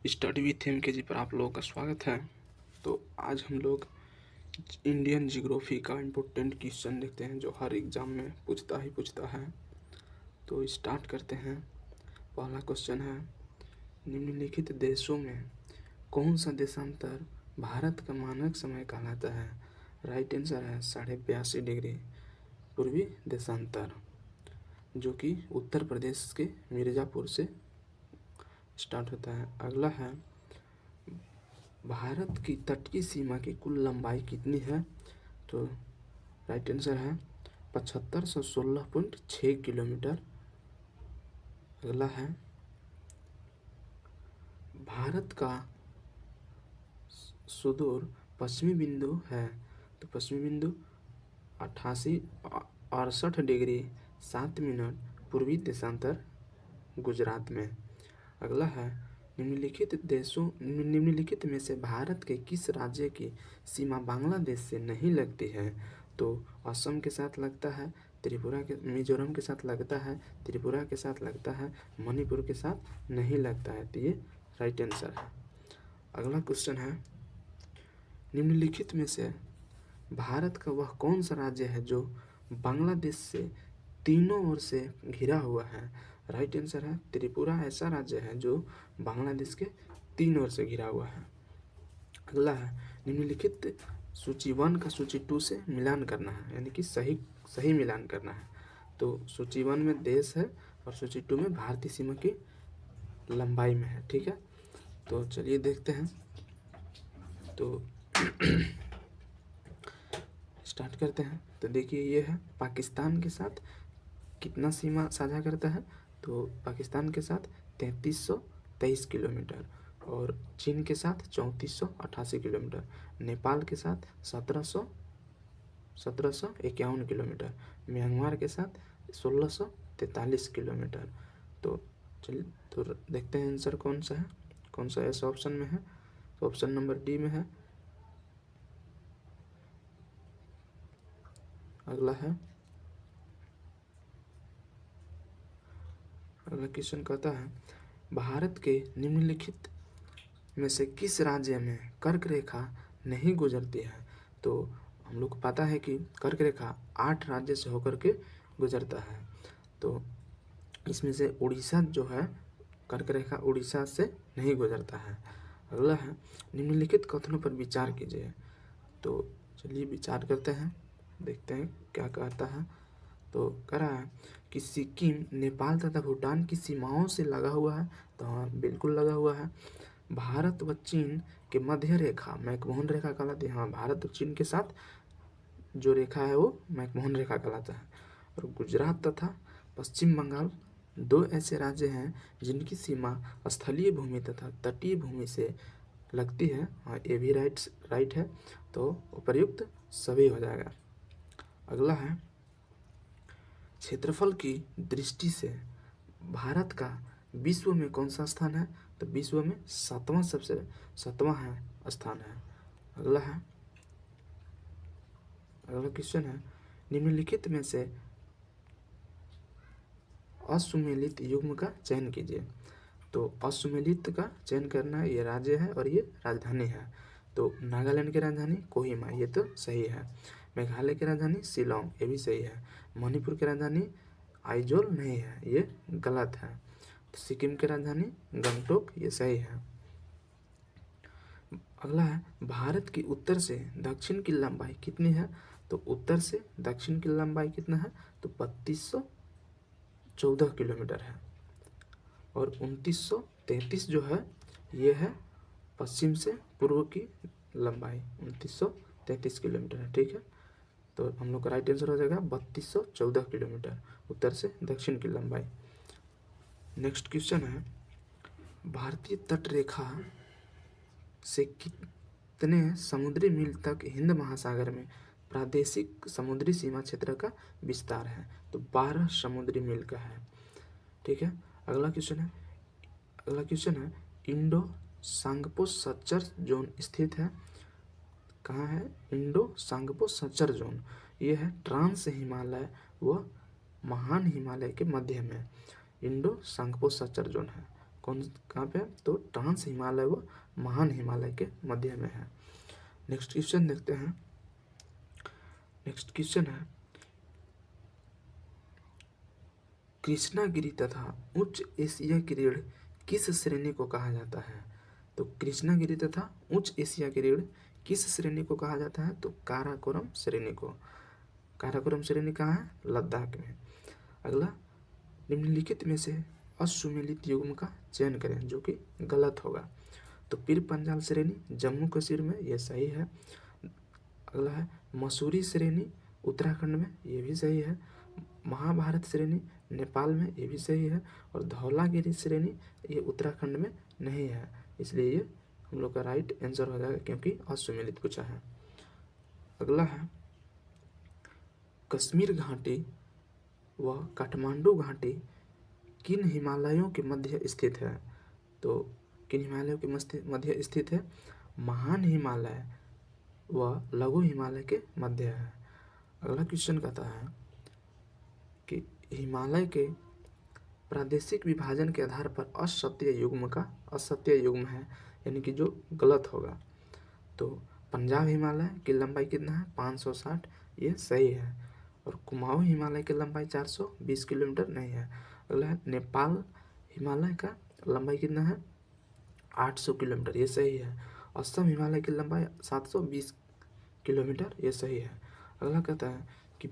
Study with M के जी पर आप लोगों का स्वागत है। तो आज हम लोग इंडियन जियोग्राफी का इम्पोर्टेंट क्वेश्चन देखते हैं जो हर एग्ज़ाम में पूछता है। तो स्टार्ट करते हैं। पहला क्वेश्चन है, निम्नलिखित देशों में कौन सा देशांतर भारत का मानक समय कहलाता है? राइट आंसर है 82.5 डिग्री पूर्वी देशांतर, जो कि उत्तर प्रदेश के मिर्ज़ापुर से स्टार्ट होता है। अगला है, भारत की तटीय सीमा की कुल लंबाई कितनी है? तो राइट आंसर है 7516.6 किलोमीटर। अगला है, भारत का सुदूर पश्चिमी बिंदु है। तो पश्चिमी बिंदु 68.68 डिग्री 7 मिनट पूर्वी देशांतर गुजरात में। अगला है, निम्नलिखित में से भारत के किस राज्य की सीमा बांग्लादेश से नहीं लगती है? तो असम के साथ लगता है, मिजोरम के साथ लगता है, त्रिपुरा के साथ लगता है, मणिपुर के साथ नहीं लगता है। तो ये राइट आंसर है। अगला क्वेश्चन है, निम्नलिखित में से भारत का वह कौन सा राज्य है जो बांग्लादेश से तीनों ओर से घिरा हुआ है? राइट आंसर है त्रिपुरा ऐसा राज्य है जो बांग्लादेश के तीन ओर से घिरा हुआ है। अगला है, निम्नलिखित सूची 1 का सूची 2 से मिलान करना है, यानी कि सही मिलान करना है। तो सूची 1 में देश है और सूची 2 में भारतीय सीमा की लंबाई में है। ठीक है, तो चलिए देखते हैं। तो स्टार्ट करते हैं। तो देखिए, ये है पाकिस्तान के साथ कितना सीमा साझा करता है? तो पाकिस्तान के साथ 3323 किलोमीटर, और चीन के साथ 3488 किलोमीटर, नेपाल के साथ 1751 किलोमीटर, म्यांमार के साथ 1643 किलोमीटर। तो चलिए, तो देखते हैं आंसर कौन सा है, कौन सा ऐसा ऑप्शन में है। तो ऑप्शन नंबर डी में है। अगला क्वेश्चन कहता है, भारत के निम्नलिखित में से किस राज्य में कर्क रेखा नहीं गुजरती है? तो हम लोग को पता है कि कर्क रेखा 8 राज्य से होकर के गुजरता है। तो इसमें से उड़ीसा जो है, कर्क रेखा उड़ीसा से नहीं गुजरता है। अगला है, निम्नलिखित कथनों पर विचार कीजिए। तो चलिए विचार करते हैं, देखते हैं क्या कहता है। तो कह रहा है कि सिक्किम नेपाल तथा भूटान की सीमाओं से लगा हुआ है। तो हाँ, बिल्कुल लगा हुआ है। भारत व चीन के मध्य रेखा मैकमोहन रेखा कहलाती है। हाँ, भारत और चीन के साथ जो रेखा है वो मैकमोहन रेखा कहलाता है। और गुजरात तथा पश्चिम बंगाल 2 ऐसे राज्य हैं जिनकी सीमा स्थलीय भूमि तथा तटीय भूमि से लगती है। हाँ, ये भी राइट है। तो उपर्युक्त सभी हो जाएगा। अगला है, क्षेत्रफल की दृष्टि से भारत का विश्व में कौन सा स्थान है? तो विश्व में 7वां स्थान है। अगला क्वेश्चन है, निम्नलिखित में से असुमेलित युग्म का चयन कीजिए। तो असुमेलित का चयन करना है, ये राज्य है और ये राजधानी है। तो नागालैंड की राजधानी कोहिमा, ये तो सही है। मेघालय की राजधानी शिलोंग, ये भी सही है। मणिपुर की राजधानी आइजोल नहीं है, ये गलत है। तो सिक्किम की राजधानी गंगटोक, ये सही है। अगला है, भारत की उत्तर से दक्षिण की लंबाई कितनी है? तो उत्तर से दक्षिण की लंबाई कितना है? तो 3214 किलोमीटर है। और 2933 जो है, ये है पश्चिम से पूर्व की लंबाई, 2933 किलोमीटर है। ठीक है, तो हम लोग का राइट आंसर हो जाएगा 3214 किलोमीटर उत्तर से दक्षिण की लंबाई। नेक्स्ट क्वेश्चन है, भारतीय तट रेखा से कितने समुद्री मील तक हिंद महासागर में प्रादेशिक समुद्री सीमा क्षेत्र का विस्तार है? तो 12 समुद्री मील का है। ठीक है, अगला क्वेश्चन है, इंडो सांगपो सच्चर जोन स्थित है कहाँ है? इंडो सांगपो सच्चर जोन, ये है ट्रांस हिमालय व महान हिमालय के मध्य में इंडो सांगपो सच्चर जोन है। कहाँ पे है? तो ट्रांस हिमालय व महान हिमालय के मध्य में है। नेक्स्ट क्वेश्चन देखते हैं। नेक्स्ट क्वेश्चन है कृष्णागिरी तथा उच्च एशिया की रीढ़ किस श्रेणी को कहा जाता है? तो कृष्णागिरी तथा उच्च एशिया की रीढ़ किस श्रेणी को कहा जाता है? तो काराकोरम श्रेणी को। काराकोरम श्रेणी कहाँ है? लद्दाख में। अगला, निम्नलिखित में से अश्वमेलित युग्म का चयन करें, जो कि गलत होगा। तो पीर पंजाल श्रेणी जम्मू कश्मीर में, ये सही है। अगला है मसूरी श्रेणी उत्तराखंड में, ये भी सही है। महाभारत श्रेणी नेपाल में, ये भी सही है। और धौलागिरी श्रेणी ये उत्तराखंड में नहीं है, इसलिए ये हम लोग का राइट आंसर हो जाएगा, क्योंकि अश्वमेलित पूछा है। अगला है कश्मीर घाटी व काठमांडू घाटी किन हिमालयों के मध्य स्थित है? तो किन हिमालयों के मध्य स्थित है? महान हिमालय व लघु हिमालय के मध्य है। अगला क्वेश्चन कहता है कि हिमालय के प्रादेशिक विभाजन के आधार पर असत्य युग्म है, यानी कि जो गलत होगा। तो पंजाब हिमालय की लंबाई कितना है? 560, ये सही है। और कुमाऊं हिमालय की लंबाई 420 किलोमीटर नहीं है। अगला है नेपाल हिमालय का लंबाई कितना है? 800 किलोमीटर, ये सही है। असम हिमालय की लंबाई 720 किलोमीटर, ये सही है। अगला कहता है कि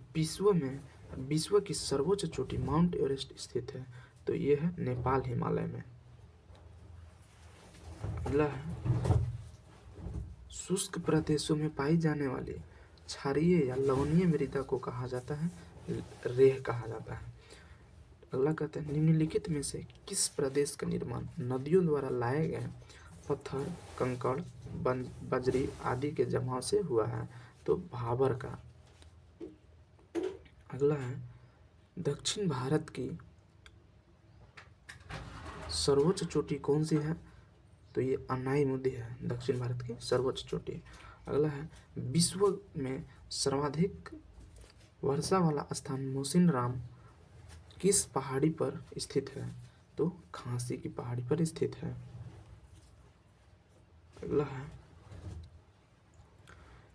विश्व की सर्वोच्च चोटी माउंट एवरेस्ट स्थित है, तो ये है नेपाल हिमालय में। अगला है शुष्क प्रदेशों में पाई जाने वाली क्षारीय या लवणीय मृदा को कहा जाता है? रेह कहा जाता है। अगला कहते हैं निम्नलिखित में से किस प्रदेश का निर्माण नदियों द्वारा लाए गए पत्थर, कंकड़, बजरी आदि के जमाव से हुआ है? तो भाबर का। अगला है दक्षिण भारत की सर्वोच्च चोटी कौन सी है? तो ये अनाईमुदी है, दक्षिण भारत की सर्वोच्च चोटी। अगला है विश्व में सर्वाधिक वर्षा वाला स्थान मोसिनराम किस पहाड़ी पर स्थित है? तो खांसी की पहाड़ी पर स्थित है। अगला है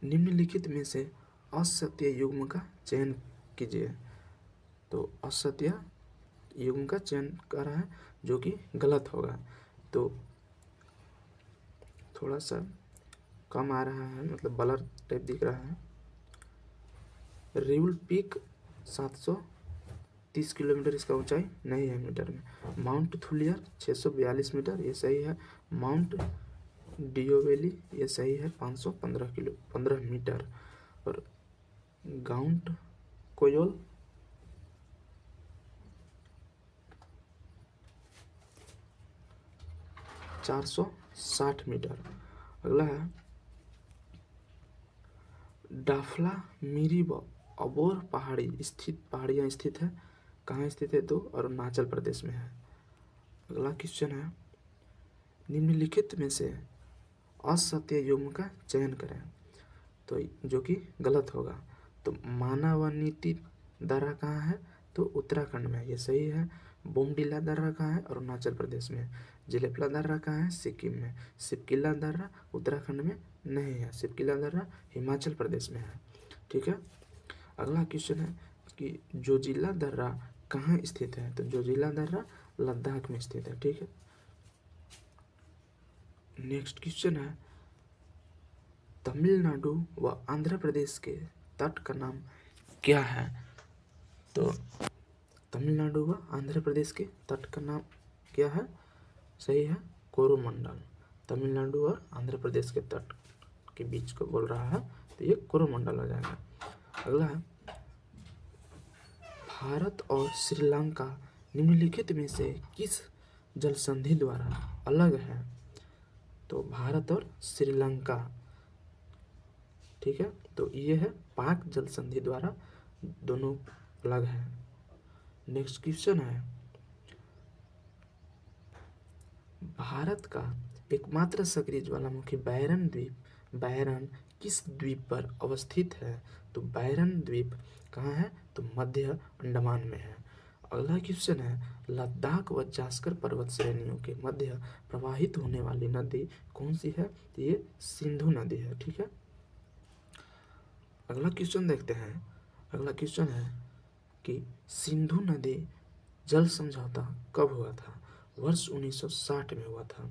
निम्नलिखित में से असत्य युग्म का चयन कीजिए। तो असत्य युग्म का चयन कर रहा है, जो कि गलत होगा। तो थोड़ा सा कम आ रहा है, मतलब ब्लर टाइप दिख रहा है। रिउल पीक 730 किलोमीटर इसका ऊंचाई नहीं है मीटर में। माउंट थुलियर 642 मीटर, ये सही है। माउंट डियोवेली ये सही है, 515 मीटर। और गाउंट कोयोल 460 मीटर। अगला है डाफला मिरी व अबोर पहाड़ियाँ स्थित है, कहाँ स्थित है? तो अरुणाचल प्रदेश में है। अगला क्वेश्चन है निम्नलिखित में से असत्य युग्म का चयन करें, तो जो कि गलत होगा। तो मानवनीति दर्रा कहाँ है? तो उत्तराखंड में, ये सही है। बोमडिला दर्रा कहाँ है? अरुणाचल प्रदेश में। जिलेपला दर्रा कहाँ है? सिक्किम में। सिपकिला दर्रा उत्तराखंड में नहीं है, सिपकिला दर्रा हिमाचल प्रदेश में है। ठीक है। अगला क्वेश्चन है कि जोजिला दर्रा कहाँ स्थित है? तो जोजिला दर्रा लद्दाख में स्थित है। ठीक है। नेक्स्ट क्वेश्चन है तमिलनाडु व आंध्र प्रदेश के तट का नाम क्या है? तो तमिलनाडु व आंध्र प्रदेश के तट का नाम क्या है? सही है, कोरोमंडल। तमिलनाडु और आंध्र प्रदेश के तट के बीच को बोल रहा है, तो ये कोरोमंडल हो जाएगा। अगला है भारत और श्रीलंका निम्नलिखित में से किस जल संधि द्वारा अलग है? तो भारत और श्रीलंका, ठीक है, तो ये है पाक जल संधि द्वारा दोनों अलग है। नेक्स्ट क्वेश्चन है भारत का एकमात्र सक्रिय ज्वालामुखी बैरन किस द्वीप पर अवस्थित है? तो बैरन द्वीप कहाँ है? तो मध्य अंडमान में है। अगला क्वेश्चन है, लद्दाख व जास्कर पर्वत श्रेणियों के मध्य प्रवाहित होने वाली नदी कौन सी है? ये सिंधु नदी है। ठीक है, अगला क्वेश्चन देखते हैं। अगला क्वेश्चन है कि सिंधु नदी जल समझौता कब हुआ था? वर्ष 1960 में हुआ था।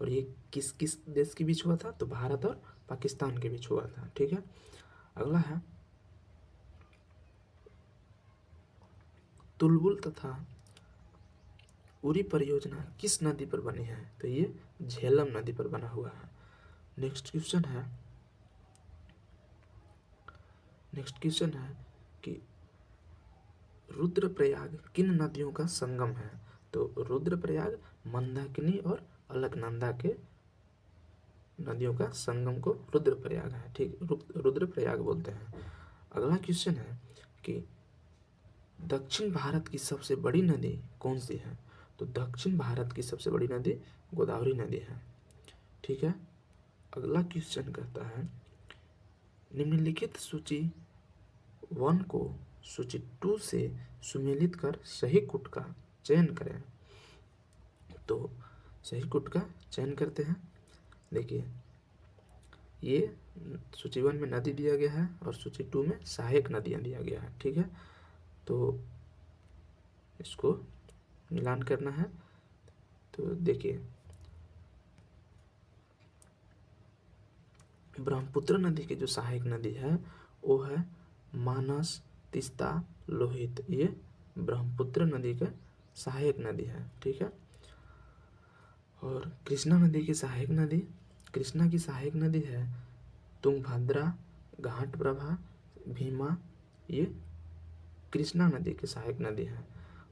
और ये किस किस देश के बीच हुआ था? तो भारत और पाकिस्तान के बीच हुआ था। ठीक है, अगला है, तुलबुल तथा उरी परियोजना किस नदी पर बनी है? तो ये झेलम नदी पर बना हुआ है। नेक्स्ट क्वेश्चन है कि रुद्रप्रयाग किन नदियों का संगम है? तो रुद्रप्रयाग मंदाकिनी और अलकनंदा के नदियों का संगम को रुद्रप्रयाग है। ठीक, रुद्रप्रयाग बोलते हैं। अगला क्वेश्चन है कि दक्षिण भारत की सबसे बड़ी नदी कौन सी है? तो दक्षिण भारत की सबसे बड़ी नदी गोदावरी नदी है। ठीक है, अगला क्वेश्चन कहता है, निम्नलिखित सूची 1 को सूची 2 से सुमेलित कर सही कुट का चयन करें। तो सही कुट का चयन करते हैं। देखिए, ये सूची 1 में नदी दिया गया है और सूची 2 में सहायक नदियाँ दिया गया है। ठीक है, तो इसको मिलान करना है। तो देखिए, ब्रह्मपुत्र नदी की जो सहायक नदी है वो है मानस, तीस्ता, लोहित। ये ब्रह्मपुत्र नदी का सहायक नदी है। ठीक है, और कृष्णा नदी की सहायक नदी, कृष्णा की सहायक नदी है तुंगभद्रा, घाटप्रभा, भीमा। ये कृष्णा नदी की सहायक नदी है।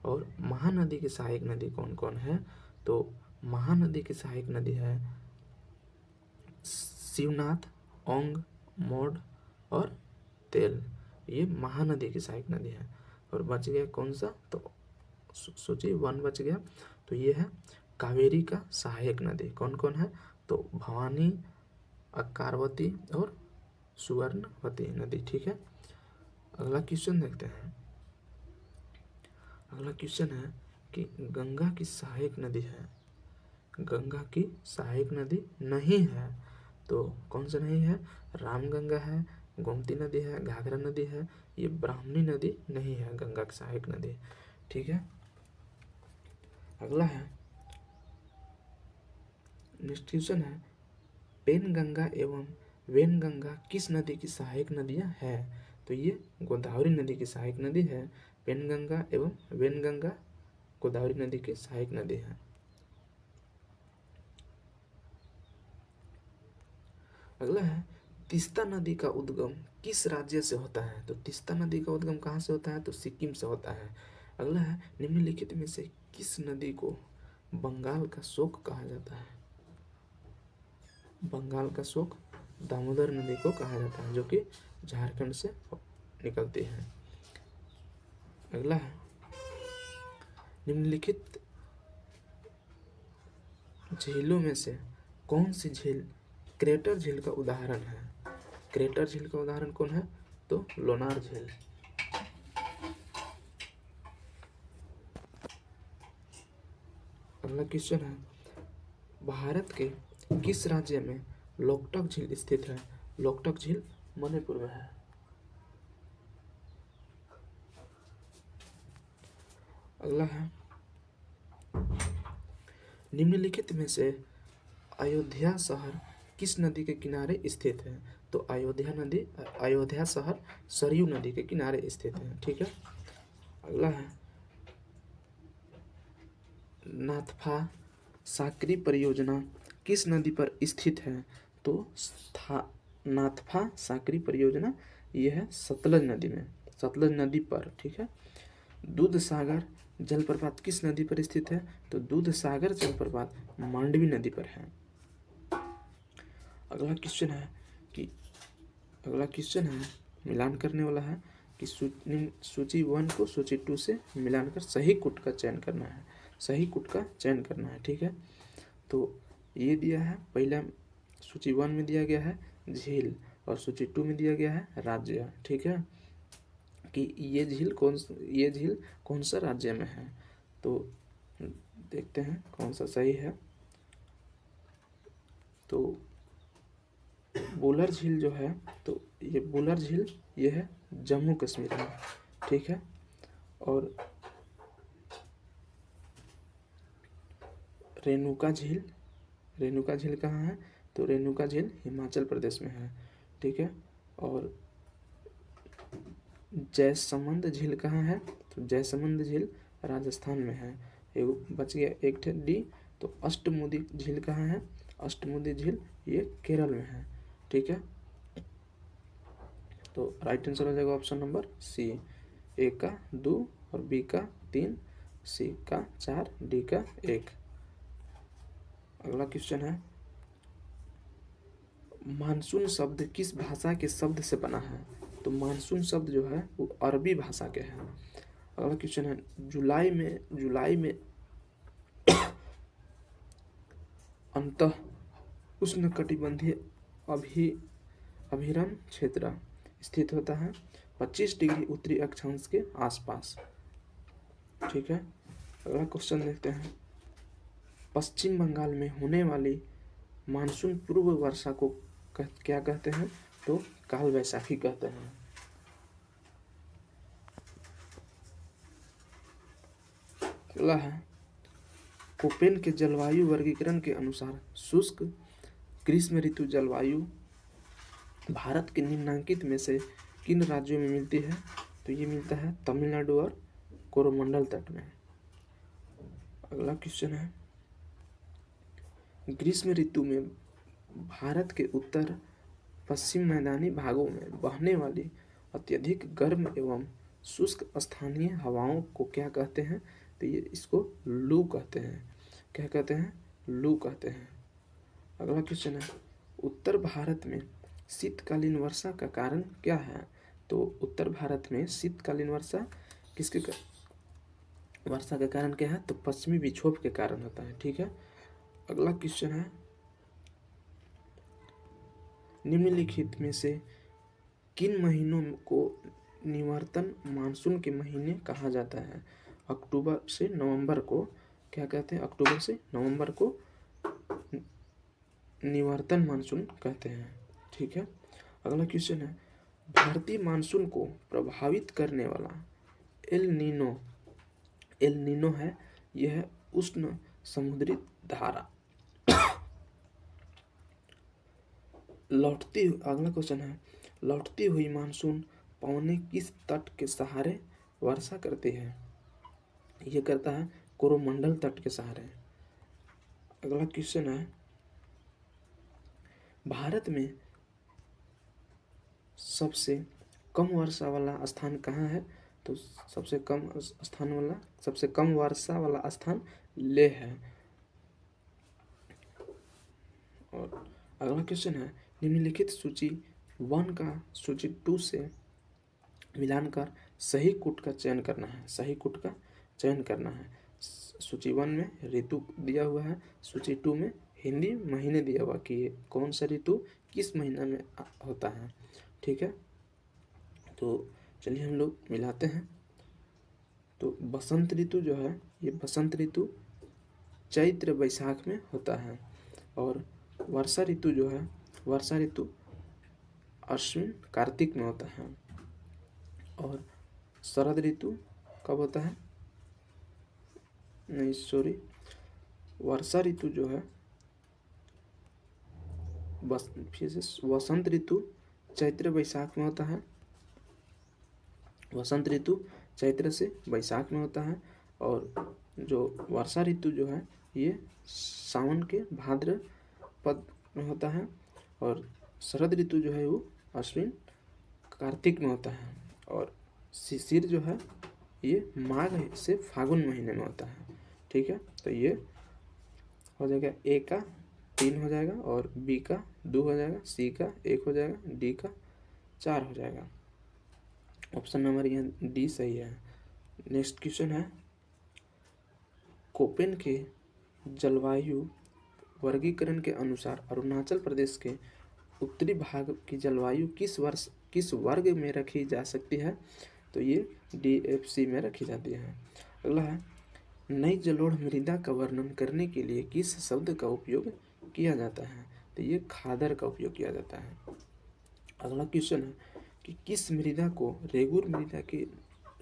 और महानदी की सहायक नदी कौन कौन है? तो महानदी की सहायक नदी है शिवनाथ, ओंग, मोड और तेल। ये महानदी की सहायक नदी है। और बच गया कौन सा? तो सूची 1 बच गया। तो ये है कावेरी का सहायक नदी। कौन कौन है? तो भवानी, अक्कारवती और सुवर्णवती नदी। ठीक है, अगला क्वेश्चन देखते हैं। अगला क्वेश्चन है कि गंगा की सहायक नदी है, गंगा की सहायक नदी नहीं है। तो कौन सा नहीं है? रामगंगा है, गोमती नदी है, घाघरा नदी है। ये ब्राह्मणी नदी नहीं है गंगा की सहायक नदी। ठीक है, अगला है, नेक्स्ट क्वेश्चन है, पेनगंगा एवं वेनगंगा किस नदी की सहायक नदियां हैं? तो ये गोदावरी नदी की सहायक नदी है। पेनगंगा एवं वेनगंगा गोदावरी नदी की सहायक नदी है। अगला है, तीस्ता नदी का उद्गम किस राज्य से होता है? तो तीस्ता नदी का उद्गम कहाँ से होता है? तो सिक्किम से होता है। अगला है, निम्नलिखित में से किस नदी को बंगाल का शोक कहा जाता है? बंगाल का शोक दामोदर नदी को कहा जाता है, जो कि झारखंड से निकलती है। अगला है, निम्नलिखित झीलों में से कौन सी झील क्रेटर झील का उदाहरण है? क्रेटर झील का उदाहरण कौन है? तो लोनार झील। अगला क्वेश्चन है, भारत के किस राज्य में लोकटक झील स्थित है? लोकटक झील मणिपुर में है। अगला है, निम्नलिखित में से अयोध्या शहर किस नदी के किनारे स्थित है? तो अयोध्या शहर सरयू नदी के किनारे स्थित है। ठीक है, अगला है, नाथपा साक्री परियोजना किस नदी पर स्थित है? तो नाथपा साक्री परियोजना यह है सतलज नदी में, सतलज नदी पर। ठीक है, दूध सागर जलप्रपात किस नदी पर स्थित है? तो दूध सागर जलप्रपात मांडवी नदी पर है। अगला क्वेश्चन है मिलान करने वाला है कि सूची 1 को सूची 2 से मिलान कर सही कुट का चयन करना है, सही कुट का चयन करना है। ठीक है, तो ये दिया है, पहला सूची 1 में दिया गया है झील और सूची 2 में दिया गया है राज्य। ठीक है, कि ये झील कौन सा राज्य में है। तो देखते हैं कौन सा सही है। तो बुलर झील जो है, तो ये बुलर झील ये है जम्मू कश्मीर में, ठीक है। और रेणुका झील कहाँ है, तो रेणुका झील हिमाचल प्रदेश में है, ठीक है। और जयसमंद झील कहाँ है, तो जयसमंद झील राजस्थान में है। एक बच गया एक ठे डी। तो अष्टमुदी झील कहाँ है, अष्टमुदी झील ये केरल में है, ठीक है। तो राइट आंसर हो जाएगा ऑप्शन नंबर सी, ए का 2 और बी का 3, सी का 4, डी का 1। अगला क्वेश्चन है, मानसून शब्द किस भाषा के शब्द से बना है, तो मानसून शब्द जो है वो अरबी भाषा के हैं। अगला क्वेश्चन है, जुलाई में अंतः उष्णकटिबंधीय अभिरण क्षेत्र स्थित होता है 25 डिग्री उत्तरी अक्षांश के आसपास, ठीक है। अगला क्वेश्चन देखते हैं, पश्चिम बंगाल में होने वाली मानसून पूर्व वर्षा को क्या कहते हैं, तो काल वैशाखी कहते हैं। अगला है, कोपेन के जलवायु वर्गीकरण के अनुसार शुष्क ग्रीष्म ऋतु जलवायु भारत के निम्नलिखित में से किन राज्यों में मिलती है, तो ये मिलता है तमिलनाडु और कोरोमंडल तट में। अगला क्वेश्चन है, ग्रीष्म ऋतु में भारत के उत्तर पश्चिम मैदानी भागों में बहने वाली अत्यधिक गर्म एवं शुष्क स्थानीय हवाओं को क्या कहते हैं, तो ये इसको लू कहते हैं। क्या कहते हैं, लू कहते हैं। अगला क्वेश्चन है, उत्तर भारत में शीतकालीन वर्षा का कारण क्या है, तो उत्तर भारत में शीतकालीन वर्षा वर्षा का कारण क्या है, तो पश्चिमी विक्षोभ के कारण होता है, ठीक है। अगला क्वेश्चन है, निम्नलिखित में से किन महीनों को निवर्तन मानसून के महीने कहा जाता है, अक्टूबर से नवंबर को क्या कहते हैं, अक्टूबर से नवंबर को निवर्तन मानसून कहते हैं, ठीक है। अगला क्वेश्चन है, भारतीय मानसून को प्रभावित करने वाला एल नीनो है, यह उष्ण समुद्री धारा अगला क्वेश्चन है, लौटती हुई मानसून पवनें किस तट के सहारे वर्षा करती है, यह करता है कोरोमंडल तट के सहारे। अगला क्वेश्चन है, भारत में सबसे कम वर्षा वाला स्थान कहाँ है, तो सबसे कम वर्षा वाला स्थान लेह है। और अगला क्वेश्चन है, निम्नलिखित सूची 1 का सूची 2 से मिलान कर सही कूट का चयन करना है, सही कूट का चयन करना है। सूची 1 में ऋतु दिया हुआ है, सूची 2 में हिंदी महीने दिया हुआ कि कौन सा ऋतु किस महीना में होता है, ठीक है। तो चलिए हम लोग मिलाते हैं। तो बसंत ऋतु जो है, ये बसंत ऋतु चैत्र वैशाख में होता है। और वर्षा ऋतु जो है, वर्षा ऋतु अश्विन कार्तिक में होता है। और शरद ऋतु कब होता है, नहीं सॉरी, वर्षा ऋतु जो है वसंत ऋतु चैत्र वैशाख में होता है। वसंत ऋतु चैत्र से वैशाख में होता है। और जो वर्षा ऋतु जो है ये सावन के भाद्रपद में होता है। और शरद ऋतु जो है वो अश्विन कार्तिक में होता है। और शिशिर जो है ये माघ से फागुन महीने में होता है, ठीक है। तो ये हो जाएगा, ए का 3 हो जाएगा, और बी का 2 हो जाएगा, सी का 1 हो जाएगा, डी का 4 हो जाएगा। ऑप्शन नंबर यहाँ डी सही है। नेक्स्ट क्वेश्चन है, कोपेन के जलवायु वर्गीकरण के अनुसार अरुणाचल प्रदेश के उत्तरी भाग की जलवायु किस वर्ग में रखी जा सकती है, तो ये DFC में रखी जाती है। अगला है, नई जलोढ़ मृदा का वर्णन करने के लिए किस शब्द का उपयोग किया जाता है? तो ये खादर का उपयोग किया जाता है। अगला क्वेश्चन है कि किस मृदा को रेगुर मृदा के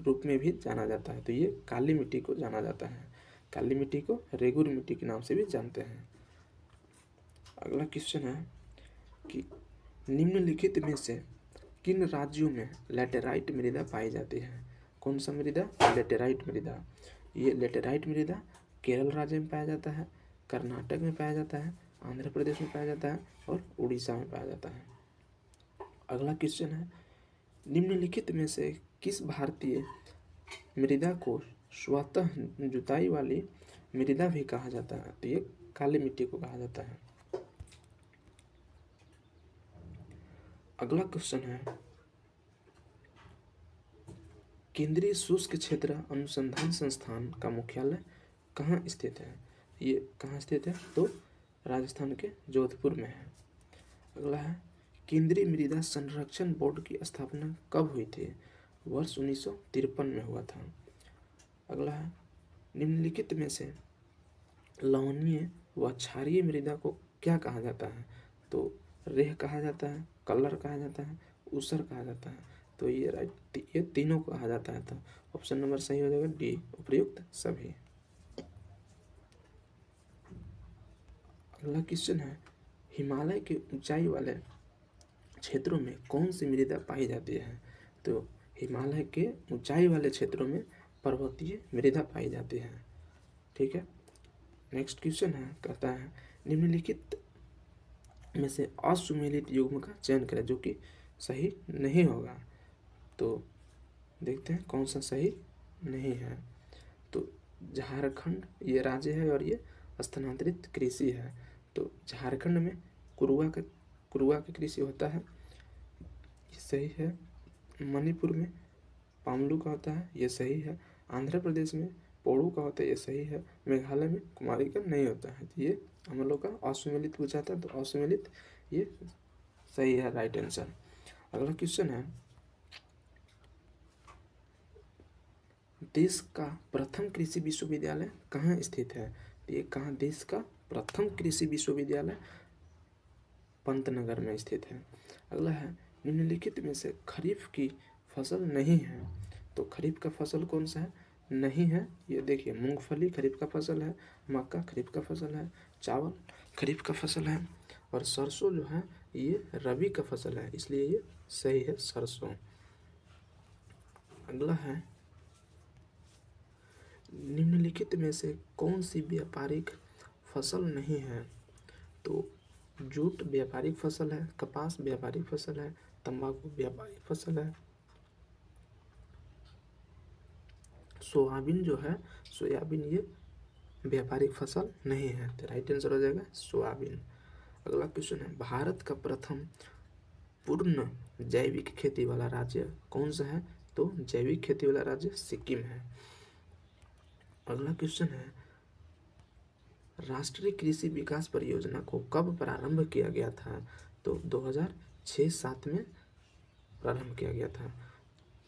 रूप में भी जाना जाता है? तो ये काली मिट्टी को जाना जाता है। काली मिट्टी को रेगुर मिट्टी के नाम से भी जानते हैं। अगला क्वेश्चन है कि निम्नलिखित में से किन राज्यों में लेटेराइट मृदा पाई जाती है? कौन सा मृदा? लेटेराइट मृदा। ये लेटेराइट मृदा केरल राज्य में पाया जाता है, कर्नाटक में पाया जाता है, आंध्र प्रदेश में पाया जाता है और उड़ीसा में पाया जाता है। अगला क्वेश्चन है, निम्नलिखित में से किस भारतीय मृदा को स्वतः जुताई वाली मृदा भी कहा जाता है? तो ये काली मिट्टी को कहा जाता है। अगला क्वेश्चन है, केंद्रीय शुष्क क्षेत्र अनुसंधान संस्थान का मुख्यालय कहाँ स्थित है? ये कहाँ स्थित है? तो राजस्थान के जोधपुर में है। अगला है, केंद्रीय मृदा संरक्षण बोर्ड की स्थापना कब हुई थी? वर्ष 1953 में हुआ था। अगला है, निम्नलिखित में से लवणीय व क्षारीय मृदा को क्या कहा जाता है? तो रेह कहा जाता है, कलर कहा जाता है, ऊसर कहा जाता है। तो ये तीनों कहा जाता है। तो ऑप्शन नंबर सही हो जाएगा डी, उपयुक्त सभी। अगला क्वेश्चन है, हिमालय के ऊंचाई वाले क्षेत्रों में कौन सी मृदा पाई जाती है? तो हिमालय के ऊंचाई वाले क्षेत्रों में पर्वतीय मृदा पाई जाती है। ठीक है। नेक्स्ट क्वेश्चन है, कहता है निम्नलिखित में से असुमेलित युग्म का चयन करें, जो कि सही नहीं होगा। तो देखते हैं कौन सा सही नहीं है। तो झारखंड ये राज्य है और ये स्थानांतरित कृषि है। तो झारखंड में कुरुआ का कृषि होता है, ये सही है। मणिपुर में पामलू का होता है, ये सही है। आंध्र प्रदेश में पोड़ू का होता है, ये सही है। मेघालय में कुमारी का नहीं होता है। तो ये हम लोग का असुमेलित पूछा था, तो असुमेलित ये सही है, राइट आंसर। अगला क्वेश्चन है, देश का प्रथम कृषि विश्वविद्यालय कहाँ स्थित है? ये कहाँ? देश का प्रथम कृषि विश्वविद्यालय पंतनगर में स्थित है। अगला है, निम्नलिखित में से खरीफ की फसल नहीं है। तो खरीफ का फसल कौन सा है? नहीं है। ये देखिए, मूंगफली खरीफ का फसल है, मक्का खरीफ का फसल है, चावल खरीफ का फसल है और सरसों जो है ये रबी का फसल है, इसलिए ये सही है, सरसों। अगला है, निम्नलिखित में से कौन सी व्यापारिक फसल नहीं है? तो जूट व्यापारिक फसल है, कपास व्यापारिक फसल है, तंबाकू व्यापारिक फसल है, सोयाबीन जो है, सोयाबीन ये व्यापारिक फसल नहीं है। तो राइट आंसर हो जाएगा सोयाबीन। अगला क्वेश्चन है, भारत का प्रथम पूर्ण जैविक खेती वाला राज्य कौन सा है? तो जैविक खेती वाला राज्य सिक्किम है। अगला क्वेश्चन है, राष्ट्रीय कृषि विकास परियोजना को कब प्रारंभ किया गया था? तो 2006-07 में प्रारंभ किया गया था।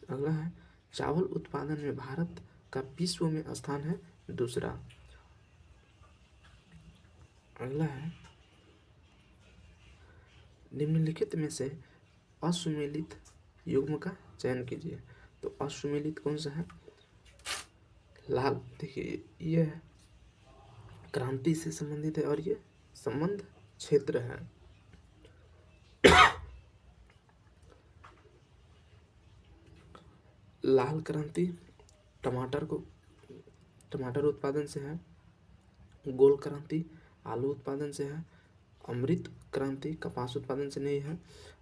अगला है, चावल उत्पादन में भारत का विश्व में स्थान है दूसरा। अगला है, निम्नलिखित में से असुमेलित युग्म का चयन कीजिए। तो असुमेलित कौन सा है? लाल। देखिए, यह क्रांति से संबंधित है और ये संबंध क्षेत्र है। लाल क्रांति टमाटर उत्पादन से है, गोल क्रांति आलू उत्पादन से है, अमृत क्रांति कपास उत्पादन से नहीं है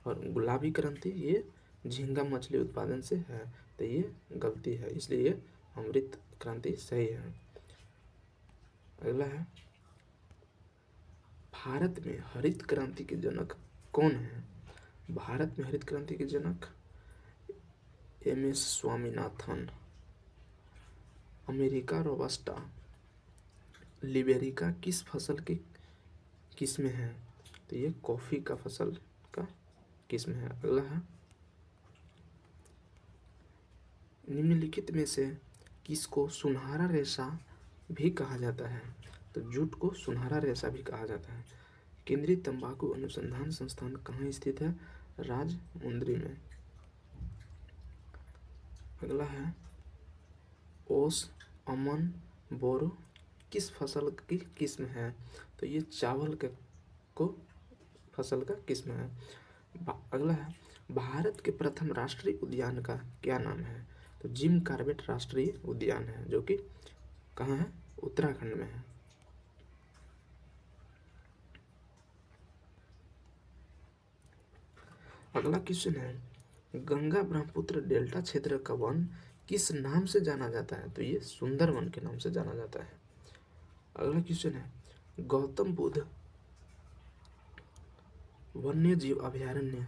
और गुलाबी क्रांति ये झींगा मछली उत्पादन से है। तो ये गलती है, इसलिए ये अमृत क्रांति सही है। अगला है, भारत में हरित क्रांति के जनक कौन है? भारत में हरित क्रांति के जनक MS Swaminathan. America robusta liberica किस फसल की किस्म है? तो ये कॉफी का फसल का किस्म है। अगला है, निम्नलिखित में से किसको सुनहरा रेशा भी कहा जाता है? तो जूट को सुनहरा रेशा भी कहा जाता है। केंद्रीय तंबाकू अनुसंधान संस्थान कहाँ स्थित है? राजमुंद्री में। अगला है ओस, अमन, बोरो किस फसल की किस्म है? तो ये चावल के को फसल का किस्म है। अगला है भारत के प्रथम राष्ट्रीय उद्यान का क्या नाम है? तो जिम कॉर्बेट राष्ट्रीय उद्यान है, जो कि कहाँ है? उत्तराखंड में है। अगला क्वेश्चन है गंगा ब्रह्मपुत्र डेल्टा क्षेत्र का वन किस नाम से जाना जाता है? तो ये सुंदरवन के नाम से जाना जाता है। अगला क्वेश्चन है गौतम बुद्ध वन्य जीव अभयारण्य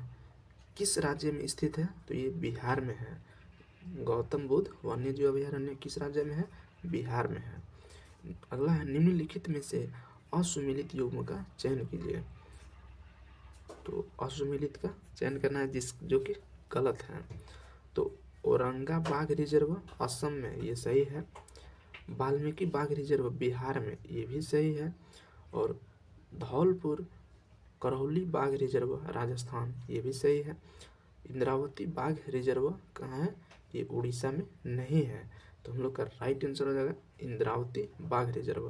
किस राज्य में स्थित है? तो ये बिहार में है। गौतम बुद्ध वन्य जीव अभयारण्य किस राज्य में है? बिहार में है। अगला है निम्नलिखित में से असुमेलित युग्म का चयन कीजिए। तो असुमेलित का चयन करना है जो कि गलत है। तो औरंगा बाघ रिजर्व असम में, ये सही है। वाल्मीकि बाघ रिजर्व बिहार में, ये भी सही है। और धौलपुर करौली बाघ रिजर्व राजस्थान, ये भी सही है। इंद्रावती बाघ रिजर्व कहाँ है? ये उड़ीसा में नहीं है। तो हम लोग का राइट आंसर हो जाएगा इंद्रावती बाघ रिजर्व।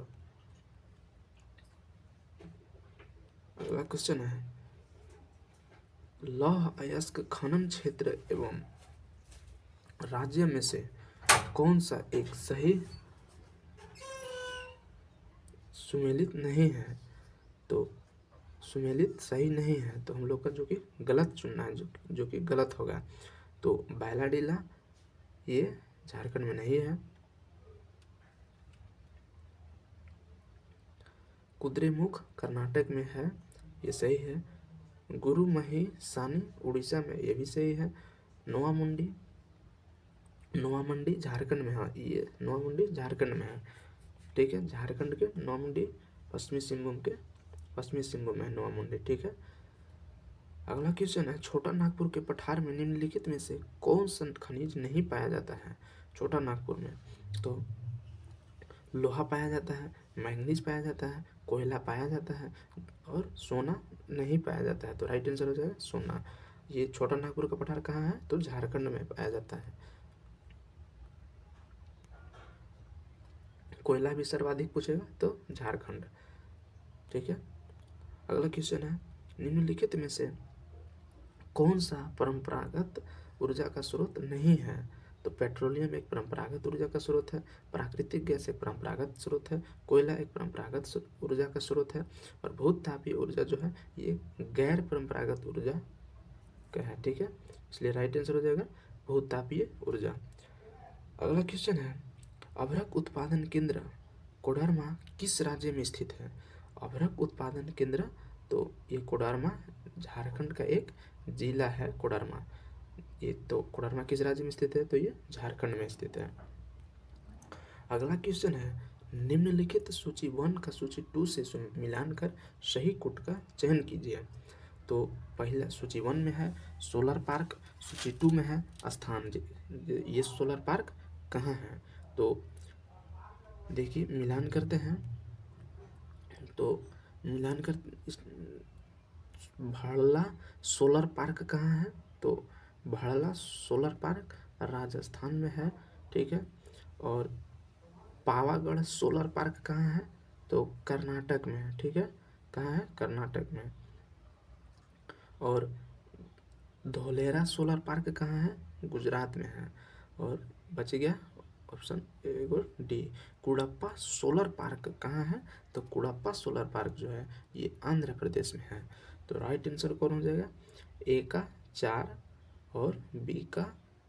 अगला क्वेश्चन है लौह अयस्क खनन क्षेत्र एवं राज्य में से कौन सा एक सही सुमेलित नहीं है? तो सुमेलित सही नहीं है, तो हम लोग का जो कि गलत चुनना है, जो कि गलत होगा। तो बैलाडीला ये झारखंड में नहीं है। कुद्रेमुख कर्नाटक में है, ये सही है। गुरुमहिसानी उड़ीसा में, ये भी सही है। नोआमुंडी झारखंड में, हाँ ये नोआमुंडी झारखंड में है। ठीक है, झारखंड के नोआमुंडी पश्चिमी सिंहभूम में नोआमुंडी। ठीक है। अगला क्वेश्चन है छोटा नागपुर के पठार में निम्नलिखित में से कौन सा खनिज नहीं पाया जाता है? छोटा नागपुर में तो लोहा पाया जाता है, मैंगनीज पाया जाता है, कोयला पाया जाता है और सोना नहीं पाया जाता है। तो राइट आंसर हो जाएगा सोना। ये छोटा नागपुर का पठार कहाँ है? तो झारखंड में पाया जाता है। कोयला भी सर्वाधिक पूछेगा तो झारखंड। ठीक है। अगला क्वेश्चन है निम्नलिखित में से कौन सा परंपरागत ऊर्जा का स्रोत नहीं है? तो पेट्रोलियम एक परंपरागत ऊर्जा का स्रोत है, प्राकृतिक गैस एक परंपरागत स्रोत है, कोयला एक परंपरागत ऊर्जा का स्रोत है और भूतापीय ऊर्जा जो है ये गैर परंपरागत ऊर्जा का है। ठीक है, इसलिए राइट आंसर हो जाएगा भूतापीय ऊर्जा। अगला क्वेश्चन है अभ्रक उत्पादन केंद्र कोडरमा किस राज्य में स्थित है? अभ्रक उत्पादन केंद्र, तो ये कोडरमा झारखंड का एक जिला है कोडरमा। ये तो कोडरमा किस राज्य में स्थित है? तो ये झारखंड में स्थित है। अगला क्वेश्चन है निम्नलिखित सूची 1 का सूची 2 से मिलान कर सही कोट का चयन कीजिए। तो पहला सूची 1 में है सोलर पार्क, सूची 2 में है स्थान। ये सोलर पार्क कहाँ है? तो देखिए मिलान करते हैं। तो मिलान कर भाड़ला सोलर पार्क कहाँ है? तो भाड़ला सोलर पार्क राजस्थान में है। ठीक है। और पावागढ़ सोलर पार्क कहाँ है? तो कर्नाटक में है। ठीक है, कहाँ है? कर्नाटक में। और धोलेरा सोलर पार्क कहाँ है? गुजरात में है। और बच गया ऑप्शन ए और डी कुड़प्पा सोलर पार्क कहाँ है? तो कुड़प्पा सोलर पार्क जो है ये आंध्र प्रदेश में है। तो राइट आंसर कौन हो जाएगा? ए का 4 और बी का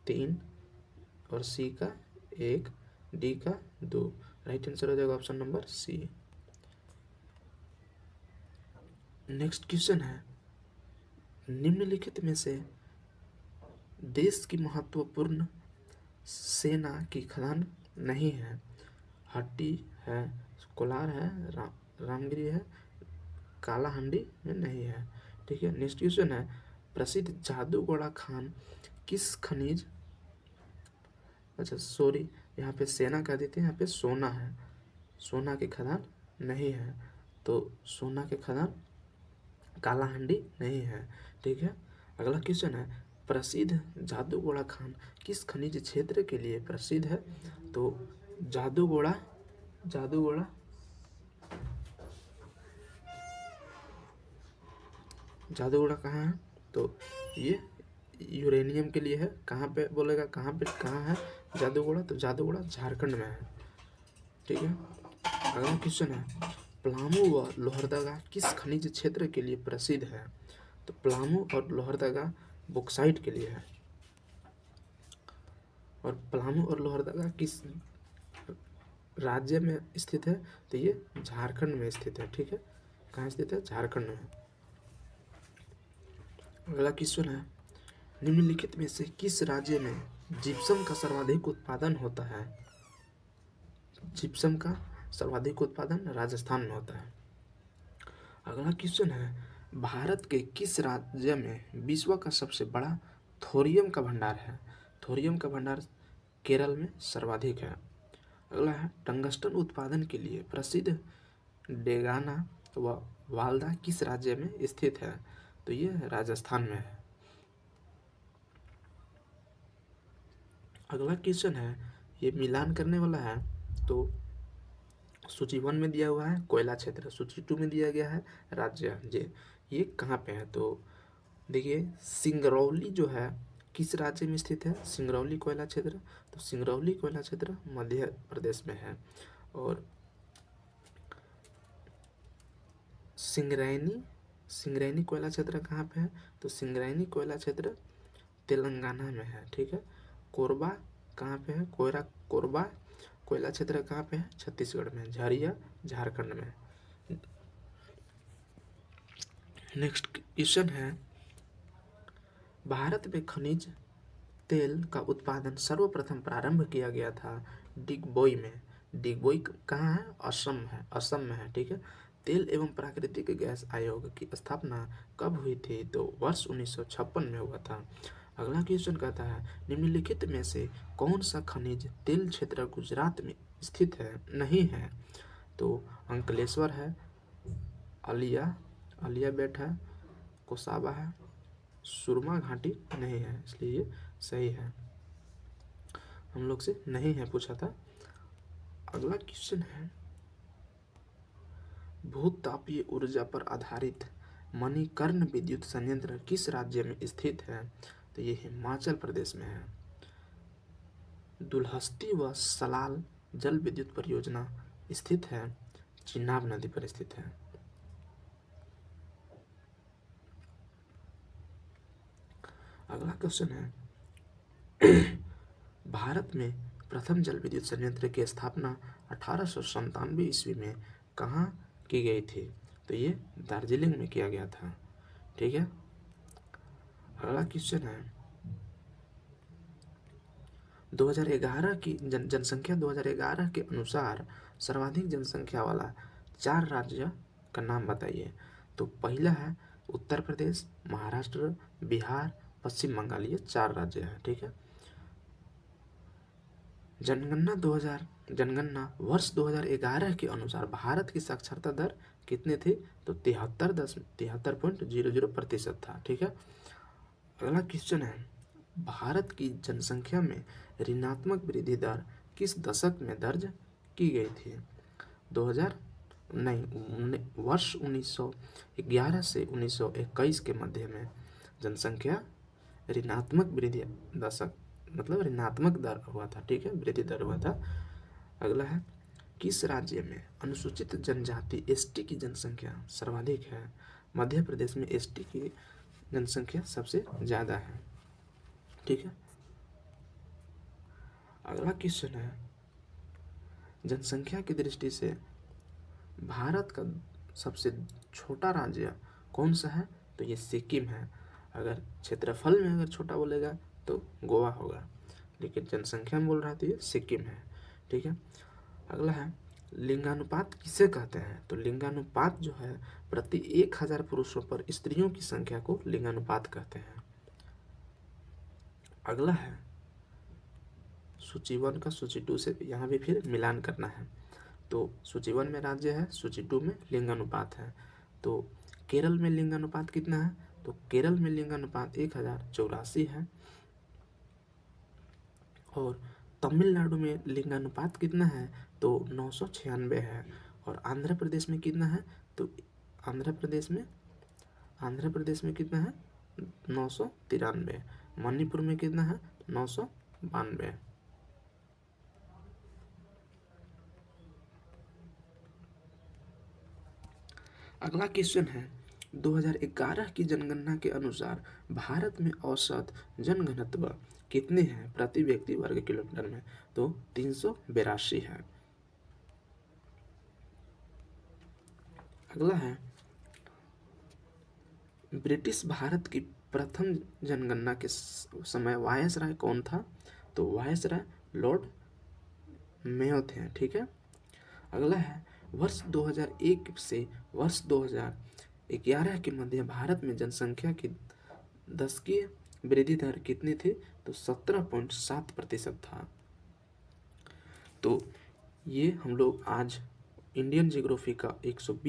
3 और सी का 1, डी का 2। राइट आंसर हो जाएगा option number C. Next question है निम्नलिखित में से देश की महत्वपूर्ण सेना की खदान नहीं है? हट्टी है, कोलार है, रामगिरी है, कालाहांडी में नहीं है। ठीक है। नेक्स्ट क्वेश्चन है प्रसिद्ध जादूगोड़ा खान किस खनिज अच्छा सॉरी, यहाँ पे सेना कह देते हैं, यहाँ पे सोना है, सोना की खदान नहीं है। तो सोना की खदान कालाहांडी नहीं है। ठीक है, अगला क्वेश्चन है, प्रसिद्ध जादूगोड़ा खान किस खनिज क्षेत्र के लिए प्रसिद्ध है? तो जादूगोड़ा जादूगोड़ा जादूगोड़ा कहाँ है? तो ये यूरेनियम के लिए है। कहाँ पे बोलेगा, कहाँ पे कहाँ है जादूगोड़ा? तो जादूगोड़ा झारखंड में है। ठीक है, अगला क्वेश्चन है, पलामू व लोहरदगा किस खनिज क्षेत्र के लिए प्रसिद्ध है? तो पलामू और लोहरदगा बॉक्साइट के लिए है। और पलामू और लोहरदगा किस राज्य में स्थित है? तो ये झारखंड में स्थित है। ठीक है, कहाँ स्थित है? झारखंड में। अगला क्वेश्चन है, निम्नलिखित में से किस राज्य में जिप्सम का सर्वाधिक उत्पादन होता है? जिप्सम का सर्वाधिक उत्पादन राजस्थान में होता है। अगला क्वेश्चन है, भारत के किस राज्य में विश्व का सबसे बड़ा थोरियम का भंडार है? थोरियम का भंडार केरल में सर्वाधिक है। अगला है, टंगस्टन उत्पादन के लिए प्रसिद्ध डेगाना व वाल्दा किस राज्य में स्थित है? तो ये राजस्थान में है। अगला क्वेश्चन है, ये मिलान करने वाला है। तो सूची 1 में दिया हुआ है कोयला क्षेत्र, सूची 2 में दिया गया है राज्य, ये कहाँ पे है? तो देखिए सिंगरौली जो है किस राज्य में स्थित है? सिंगरौली कोयला क्षेत्र, तो सिंगरौली कोयला क्षेत्र मध्य प्रदेश में है। और सिंगरैनी कोयला क्षेत्र कहाँ पे है? तो सिंगरैनी कोयला क्षेत्र तेलंगाना में है। ठीक है, कोरबा कहाँ पे है? कोरबा कोयला क्षेत्र कहाँ पे है? छत्तीसगढ़ में। झरिया झारखंड में। नेक्स्ट क्वेश्चन है, भारत में खनिज तेल का उत्पादन सर्वप्रथम प्रारंभ किया गया था डिगबोई में। डिगबोई कहाँ है? असम में है। ठीक है, तेल एवं प्राकृतिक गैस आयोग की स्थापना कब हुई थी? तो वर्ष 1956 में हुआ था। अगला क्वेश्चन कहता है, निम्नलिखित में से कौन सा खनिज तेल क्षेत्र गुजरात में स्थित है नहीं है? तो अंकलेश्वर है, अलिया बेट है, कोसाबा है, सुरमा घाटी नहीं है, इसलिए ये सही है। हम लोग से नहीं है पूछा था। अगला क्वेश्चन है, भूतापीय ऊर्जा पर आधारित मणिकर्ण विद्युत संयंत्र किस राज्य में स्थित है? तो ये हिमाचल प्रदेश में है। दुल्हस्ती व सलाल जल विद्युत परियोजना स्थित है चिनाब नदी पर स्थित है। अगला क्वेश्चन है, भारत में प्रथम जल विद्युत संयंत्र की स्थापना 1897 ईस्वी में कहाँ की गई थी? तो ये दार्जिलिंग में किया गया था। ठीक है, अगला क्वेश्चन है, 2011 की जनसंख्या 2011 के अनुसार सर्वाधिक जनसंख्या वाला 4 राज्य का नाम बताइए। तो पहला है उत्तर प्रदेश, महाराष्ट्र, बिहार, पश्चिम बंगाल, ये 4 राज्य हैं। ठीक है, जनगणना वर्ष 2011 के अनुसार भारत की साक्षरता दर कितनी थी? तो 73.00% था। ठीक है, अगला क्वेश्चन है, भारत की जनसंख्या में ऋणात्मक वृद्धि दर किस दशक में दर्ज की गई थी? 2000 नहीं वर्ष 1911 से 1921 के मध्य में जनसंख्या ऋणात्मक वृद्धि दशक मतलब ऋणात्मक दर हुआ था। ठीक है, वृद्धि दर हुआ था। अगला है, किस राज्य में अनुसूचित जनजाति एसटी की जनसंख्या सर्वाधिक है? मध्य प्रदेश में एसटी की जनसंख्या सबसे ज़्यादा है। ठीक है, अगला क्वेश्चन है, जनसंख्या की दृष्टि से भारत का सबसे छोटा राज्य कौन सा है? तो ये सिक्किम है। अगर क्षेत्रफल में अगर छोटा बोलेगा तो गोवा होगा, लेकिन जनसंख्या में बोल रहा है तो ये सिक्किम है। ठीक है, अगला है, लिंगानुपात किसे कहते हैं? तो लिंगानुपात जो है प्रति 1000 पुरुषों पर स्त्रियों की संख्या को लिंगानुपात कहते हैं। अगला है, सूची 1 का सूची 2 से यहाँ भी फिर मिलान करना है। तो सूची 1 में राज्य है, सूची 2 में लिंग अनुपात है। तो केरल में लिंग अनुपात कितना है? तो केरल में लिंग अनुपात 1084 है। और तमिलनाडु में लिंग अनुपात कितना है? तो 996 है। और आंध्र प्रदेश में कितना है? तो आंध्र प्रदेश में कितना है? 993। मणिपुर में कितना है? 992। अगला क्वेश्चन है, 2011 की जनगणना के अनुसार भारत में औसत जनघनत्व कितने हैं प्रति व्यक्ति वर्ग किलोमीटर में? तो 382 है। अगला है, ब्रिटिश भारत की प्रथम जनगणना के समय वायसराय कौन था? तो वायसराय लॉर्ड मेयो थे। ठीक है। अगला है, वर्ष 2001 से वर्ष 2011 के मध्य भारत में जनसंख्या की दशकीय वृद्धि दर कितनी थी? तो 17.7% था। तो ये हम लोग आज इंडियन ज्योग्राफी का 120